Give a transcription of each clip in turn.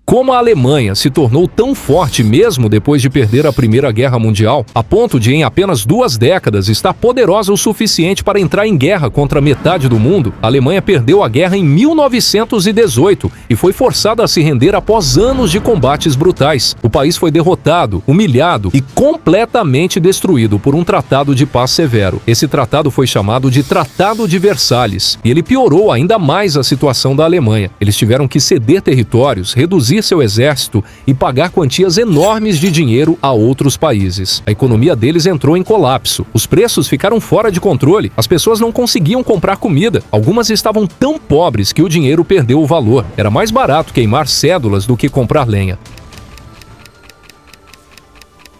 Como a Alemanha se tornou tão forte mesmo depois de perder a Primeira Guerra Mundial, a ponto de em apenas 2 décadas estar poderosa o suficiente para entrar em guerra contra metade do mundo, a Alemanha perdeu a guerra em 1918 e foi forçada a se render após anos de combates brutais. O país foi derrotado, humilhado e completamente destruído por um tratado de paz severo. Esse tratado foi chamado de Tratado de Versalhes e ele piorou ainda mais a situação da Alemanha. Eles tiveram que ceder territórios, reduzir seu exército e pagar quantias enormes de dinheiro a outros países. A economia deles entrou em colapso. Os preços ficaram fora de controle. As pessoas não conseguiam comprar comida. Algumas estavam tão pobres que o dinheiro perdeu o valor. Era mais barato queimar cédulas do que comprar lenha.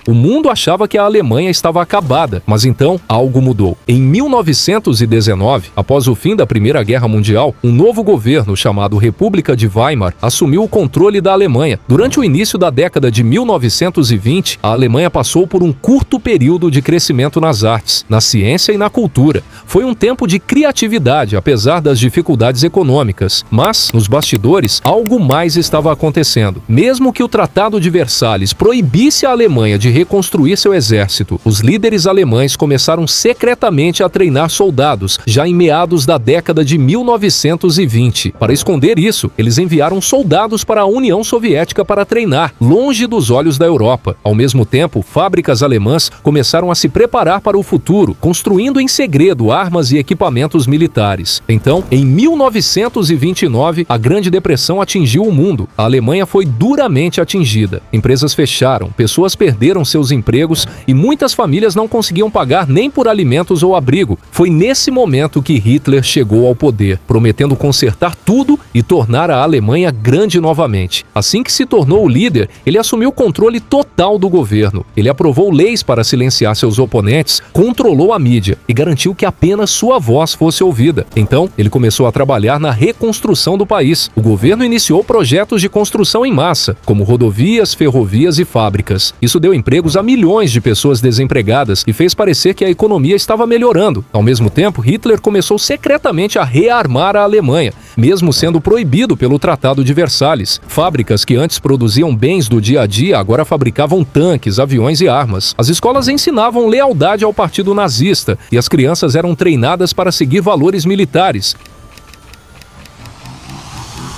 O mundo achava que a Alemanha estava acabada, mas então algo mudou. Em 1919, após o fim da Primeira Guerra Mundial, um novo governo chamado República de Weimar assumiu o controle da Alemanha. Durante o início da década de 1920, a Alemanha passou por um curto período de crescimento nas artes, na ciência e na cultura. Foi um tempo de criatividade, apesar das dificuldades econômicas. Mas, nos bastidores, algo mais estava acontecendo. Mesmo que o Tratado de Versalhes proibisse a Alemanha de reconstruir seu exército, os líderes alemães começaram secretamente a treinar soldados, já em meados da década de 1920. Para esconder isso, eles enviaram soldados para a União Soviética para treinar, longe dos olhos da Europa. Ao mesmo tempo, fábricas alemãs começaram a se preparar para o futuro, construindo em segredo armas e equipamentos militares. Então, em 1929, a Grande Depressão atingiu o mundo. A Alemanha foi duramente atingida. Empresas fecharam, pessoas perderam seus empregos e muitas famílias não conseguiam pagar nem por alimentos ou abrigo. Foi nesse momento que Hitler chegou ao poder, prometendo consertar tudo e tornar a Alemanha grande novamente. Assim que se tornou o líder, ele assumiu o controle total do governo. Ele aprovou leis para silenciar seus oponentes, controlou a mídia e garantiu que apenas sua voz fosse ouvida. Então, ele começou a trabalhar na reconstrução do país. O governo iniciou projetos de construção em massa, como rodovias, ferrovias e fábricas. Isso deu empregos a milhões de pessoas desempregadas e fez parecer que a economia estava melhorando. Ao mesmo tempo, Hitler começou secretamente a rearmar a Alemanha, mesmo sendo proibido pelo Tratado de Versalhes. Fábricas que antes produziam bens do dia a dia agora fabricavam tanques, aviões e armas. As escolas ensinavam lealdade ao partido nazista e as crianças eram treinadas para seguir valores militares.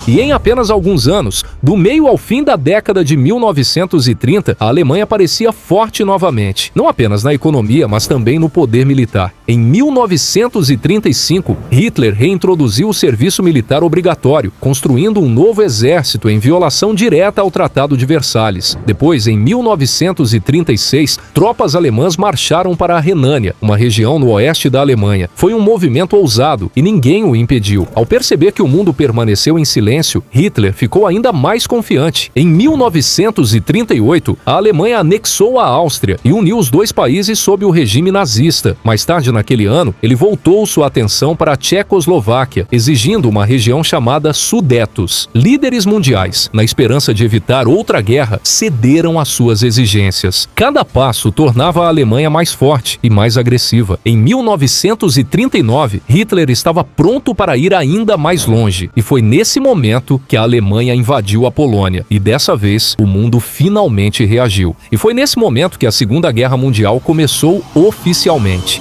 E em apenas alguns anos, do meio ao fim da década de 1930, a Alemanha parecia forte novamente, não apenas na economia, mas também no poder militar. Em 1935, Hitler reintroduziu o serviço militar obrigatório, construindo um novo exército em violação direta ao Tratado de Versalhes. Depois, em 1936, tropas alemãs marcharam para a Renânia, uma região no oeste da Alemanha. Foi um movimento ousado e ninguém o impediu. Ao perceber que o mundo permaneceu em silêncio, Hitler ficou ainda mais confiante. Em 1938, a Alemanha anexou a Áustria e uniu os dois países sob o regime nazista. Mais tarde naquele ano, ele voltou sua atenção para a Tchecoslováquia, exigindo uma região chamada Sudetos. Líderes mundiais, na esperança de evitar outra guerra, cederam às suas exigências. Cada passo tornava a Alemanha mais forte e mais agressiva. Em 1939, Hitler estava pronto para ir ainda mais longe, e foi nesse momento que a Alemanha invadiu a Polônia. E dessa vez, o mundo finalmente reagiu. E foi nesse momento que a Segunda Guerra Mundial começou oficialmente.